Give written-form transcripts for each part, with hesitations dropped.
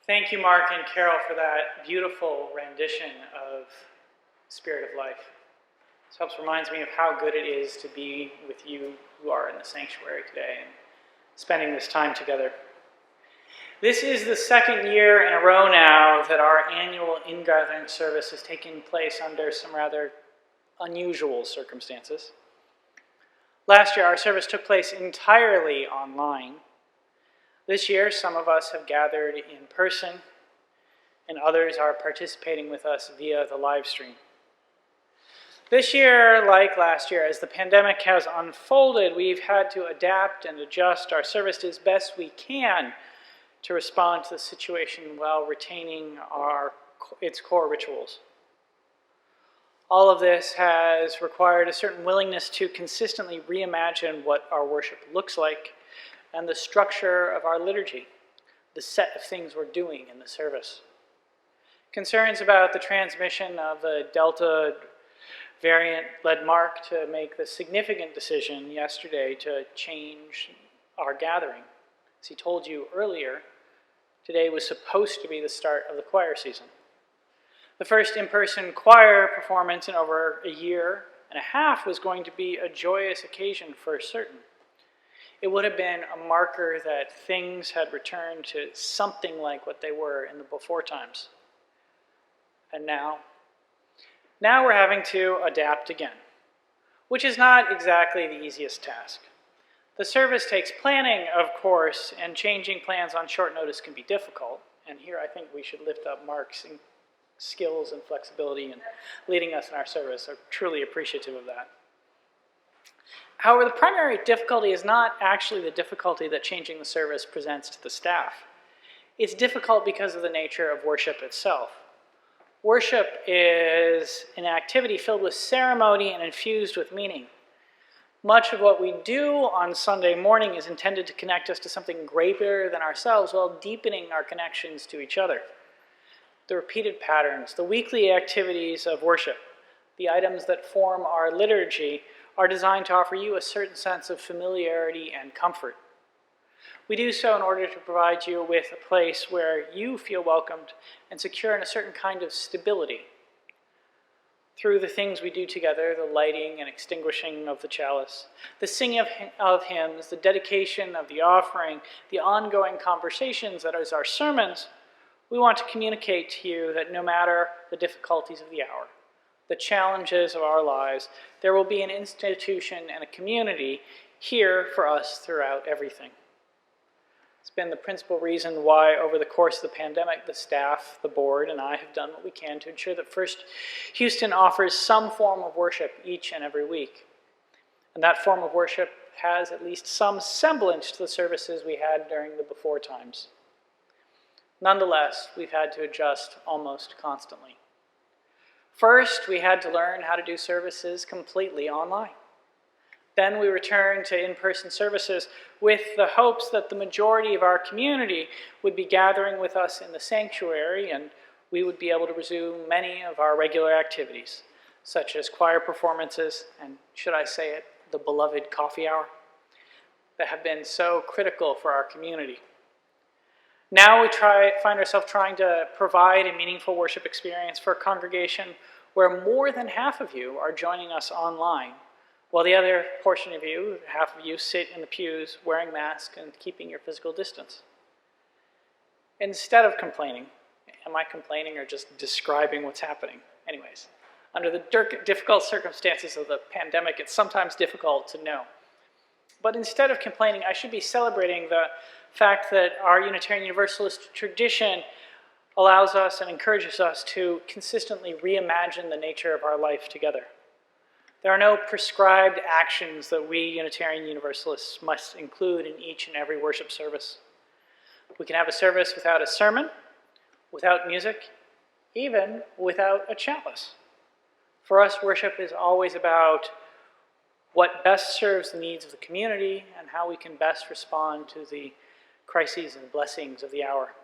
Thank you, Mark and Carol, for that beautiful rendition of Spirit of Life. This helps reminds me of how good it is to be with you who are in the sanctuary today and spending this time together. This is the second year in a row now that our annual in-gathering service is taking place under some rather unusual circumstances. Last year, our service took place entirely online. This year, some of us have gathered in person, and others are participating with us via the live stream. This year, like last year, as the pandemic has unfolded, we've had to adapt and adjust our service as best we can to respond to the situation while retaining its core rituals. All of this has required a certain willingness to consistently reimagine what our worship looks like and the structure of our liturgy, the set of things we're doing in the service. Concerns about the transmission of the Delta variant led Mark to make the significant decision yesterday to change our gathering. As he told you earlier, today was supposed to be the start of the choir season. The first in-person choir performance in over a year and a half was going to be a joyous occasion for certain. It would have been a marker that things had returned to something like what they were in the before times. And now we're having to adapt again, which is not exactly the easiest task. The service takes planning, of course, and changing plans on short notice can be difficult. And here I think we should lift up Mark's skills and flexibility in leading us in our service. I'm truly appreciative of that. However, the primary difficulty is not actually the difficulty that changing the service presents to the staff. It's difficult because of the nature of worship itself. Worship is an activity filled with ceremony and infused with meaning. Much of what we do on Sunday morning is intended to connect us to something greater than ourselves while deepening our connections to each other. The repeated patterns, the weekly activities of worship, the items that form our liturgy are designed to offer you a certain sense of familiarity and comfort. We do so in order to provide you with a place where you feel welcomed and secure in a certain kind of stability. Through the things we do together, the lighting and extinguishing of the chalice, the singing of hymns, the dedication of the offering, the ongoing conversations that is our sermons, we want to communicate to you that no matter the difficulties of the hour, the challenges of our lives, there will be an institution and a community here for us throughout everything. It's been the principal reason why, over the course of the pandemic, the staff, the board, and I have done what we can to ensure that First Houston offers some form of worship each and every week. And that form of worship has at least some semblance to the services we had during the before times. Nonetheless, we've had to adjust almost constantly. First, we had to learn how to do services completely online. Then we returned to in-person services with the hopes that the majority of our community would be gathering with us in the sanctuary and we would be able to resume many of our regular activities, such as choir performances and, should I say it, the beloved coffee hour, that have been so critical for our community. Now we find ourselves trying to provide a meaningful worship experience for a congregation where more than half of you are joining us online, while the other portion of you, half of you, sit in the pews wearing masks and keeping your physical distance. Instead of complaining, am I complaining or just describing what's happening? Anyways, under the difficult circumstances of the pandemic, it's sometimes difficult to know. But instead of complaining, I should be celebrating the fact that our Unitarian Universalist tradition allows us and encourages us to consistently reimagine the nature of our life together. There are no prescribed actions that we Unitarian Universalists must include in each and every worship service. We can have a service without a sermon, without music, even without a chalice. For us, worship is always about what best serves the needs of the community and how we can best respond to the crises and blessings of the hour.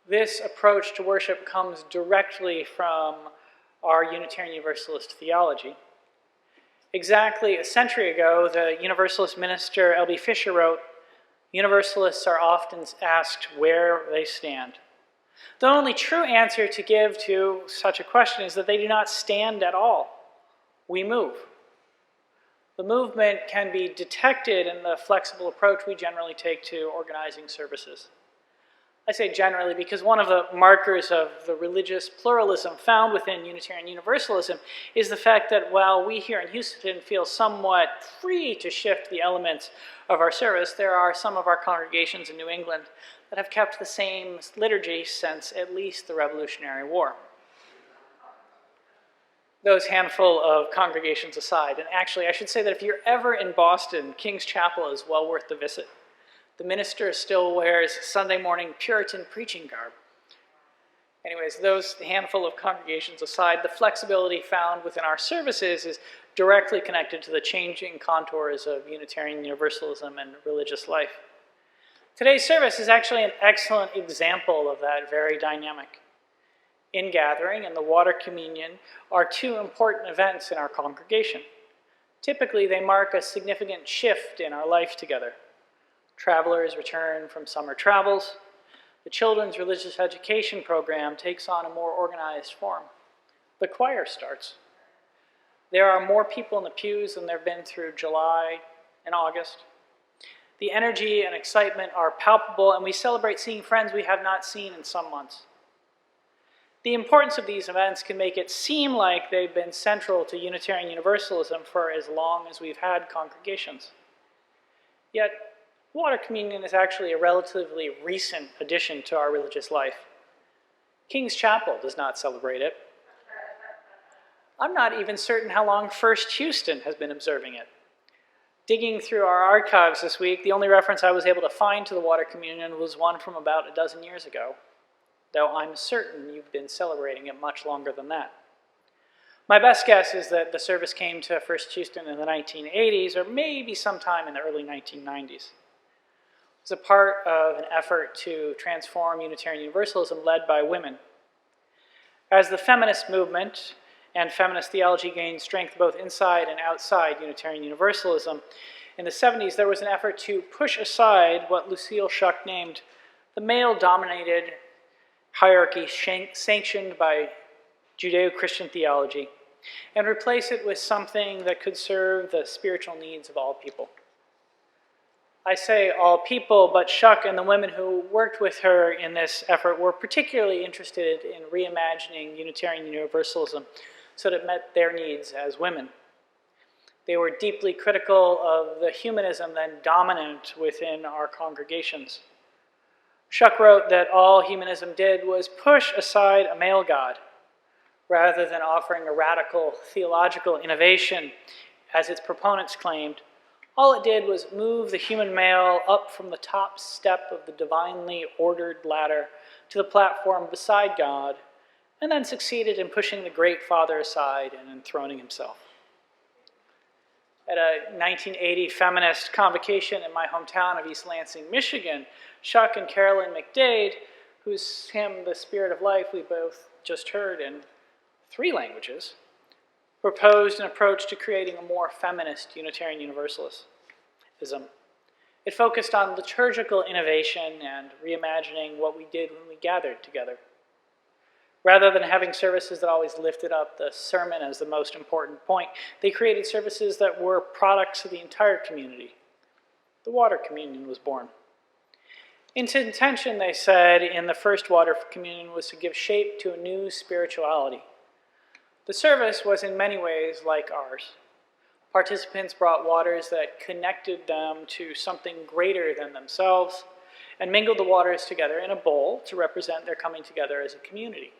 This approach to worship comes directly from our Unitarian Universalist theology. Exactly a century ago, the Universalist minister L.B. Fisher wrote, Universalists are often asked where they stand. The only true answer to give to such a question is that they do not stand at all. We move. The movement can be detected in the flexible approach we generally take to organizing services. I say generally because one of the markers of the religious pluralism found within Unitarian Universalism is the fact that while we here in Houston feel somewhat free to shift the elements of our service, there are some of our congregations in New England that have kept the same liturgy since at least the Revolutionary War. Those handful of congregations aside, and actually I should say that if you're ever in Boston, King's Chapel is well worth the visit. The minister still wears Sunday morning Puritan preaching garb. Anyways, those handful of congregations aside, the flexibility found within our services is directly connected to the changing contours of Unitarian Universalism and religious life. Today's service is actually an excellent example of that very dynamic. Ingathering and the water communion are two important events in our congregation. Typically, they mark a significant shift in our life together. Travelers return from summer travels. The children's religious education program takes on a more organized form. The choir starts. There are more people in the pews than there have been through July and August. The energy and excitement are palpable, and we celebrate seeing friends we have not seen in some months. The importance of these events can make it seem like they've been central to Unitarian Universalism for as long as we've had congregations. Yet, water communion is actually a relatively recent addition to our religious life. King's Chapel does not celebrate it. I'm not even certain how long First Houston has been observing it. Digging through our archives this week, the only reference I was able to find to the water communion was one from about a dozen years ago, though I'm certain you've been celebrating it much longer than that. My best guess is that the service came to First Houston in the 1980s, or maybe sometime in the early 1990s. It was a part of an effort to transform Unitarian Universalism led by women. As the feminist movement and feminist theology gained strength both inside and outside Unitarian Universalism, in the 70s there was an effort to push aside what Lucille Shuck named the male-dominated hierarchy sanctioned by Judeo-Christian theology and replace it with something that could serve the spiritual needs of all people. I say all people, but Shuck and the women who worked with her in this effort were particularly interested in reimagining Unitarian Universalism so that it met their needs as women. They were deeply critical of the humanism then dominant within our congregations. Shuck wrote that all humanism did was push aside a male God, rather than offering a radical theological innovation, as its proponents claimed. All it did was move the human male up from the top step of the divinely ordered ladder to the platform beside God, and then succeeded in pushing the Great Father aside and enthroning himself. At a 1980 feminist convocation in my hometown of East Lansing, Michigan, Shuck and Carolyn McDade, whose hymn, The Spirit of Life, we both just heard in 3 languages, proposed an approach to creating a more feminist Unitarian Universalism. It focused on liturgical innovation and reimagining what we did when we gathered together. Rather than having services that always lifted up the sermon as the most important point, they created services that were products of the entire community. The water communion was born. Its intention, they said, in the first water communion was to give shape to a new spirituality. The service was in many ways like ours. Participants brought waters that connected them to something greater than themselves and mingled the waters together in a bowl to represent their coming together as a community.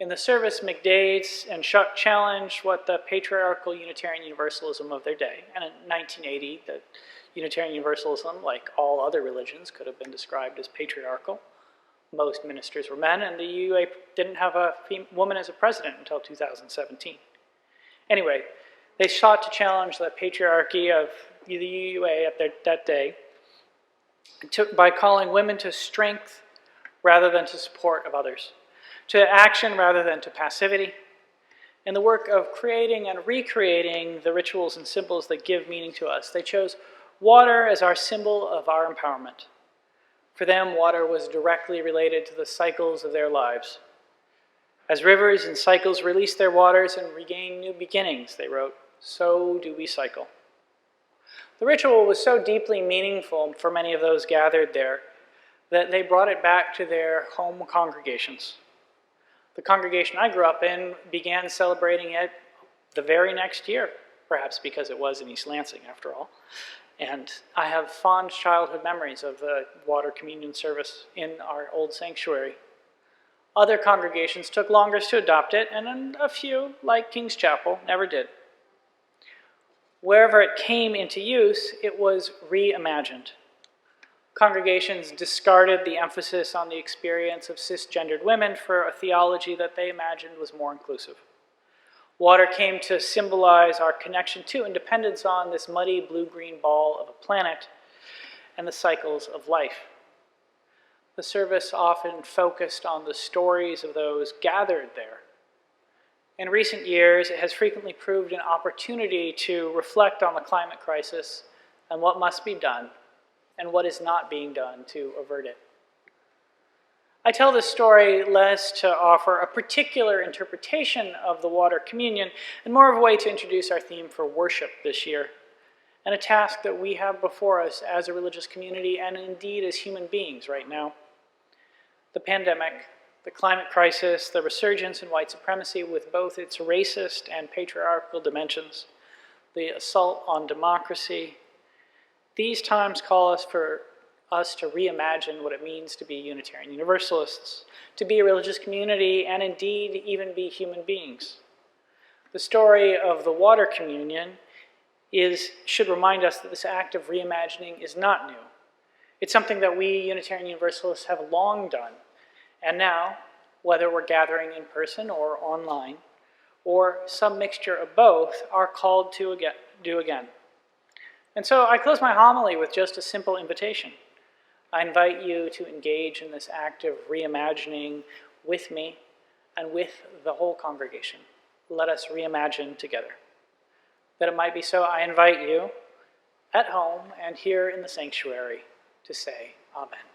In the service, McDade and Shuck challenged what the patriarchal Unitarian Universalism of their day, and in 1980, the Unitarian Universalism, like all other religions, could have been described as patriarchal. Most ministers were men, and the UUA didn't have a woman as a president until 2017. Anyway, they sought to challenge the patriarchy of the UUA at that day by calling women to strength rather than to support of others, to action rather than to passivity, in the work of creating and recreating the rituals and symbols that give meaning to us. They chose water as our symbol of our empowerment. For them, water was directly related to the cycles of their lives. As rivers and cycles release their waters and regain new beginnings, they wrote, so do we cycle. The ritual was so deeply meaningful for many of those gathered there that they brought it back to their home congregations. The congregation I grew up in began celebrating it the very next year, perhaps because it was in East Lansing after all. And I have fond childhood memories of the water communion service in our old sanctuary. Other congregations took longer to adopt it, and a few, like King's Chapel, never did. Wherever it came into use, it was reimagined. Congregations discarded the emphasis on the experience of cisgendered women for a theology that they imagined was more inclusive. Water came to symbolize our connection to and dependence on this muddy blue-green ball of a planet and the cycles of life. The service often focused on the stories of those gathered there. In recent years, it has frequently proved an opportunity to reflect on the climate crisis and what must be done and what is not being done to avert it. I tell this story less to offer a particular interpretation of the water communion and more of a way to introduce our theme for worship this year, and a task that we have before us as a religious community and indeed as human beings right now. The pandemic, the climate crisis, the resurgence in white supremacy with both its racist and patriarchal dimensions, the assault on democracy, these times call for us to reimagine what it means to be Unitarian Universalists, to be a religious community, and indeed even be human beings. The story of the water communion should remind us that this act of reimagining is not new. It's something that we Unitarian Universalists have long done. And now, whether we're gathering in person or online, or some mixture of both, are called to do again. And so I close my homily with just a simple invitation. I invite you to engage in this act of reimagining with me and with the whole congregation. Let us reimagine together. That it might be so, I invite you at home and here in the sanctuary to say Amen.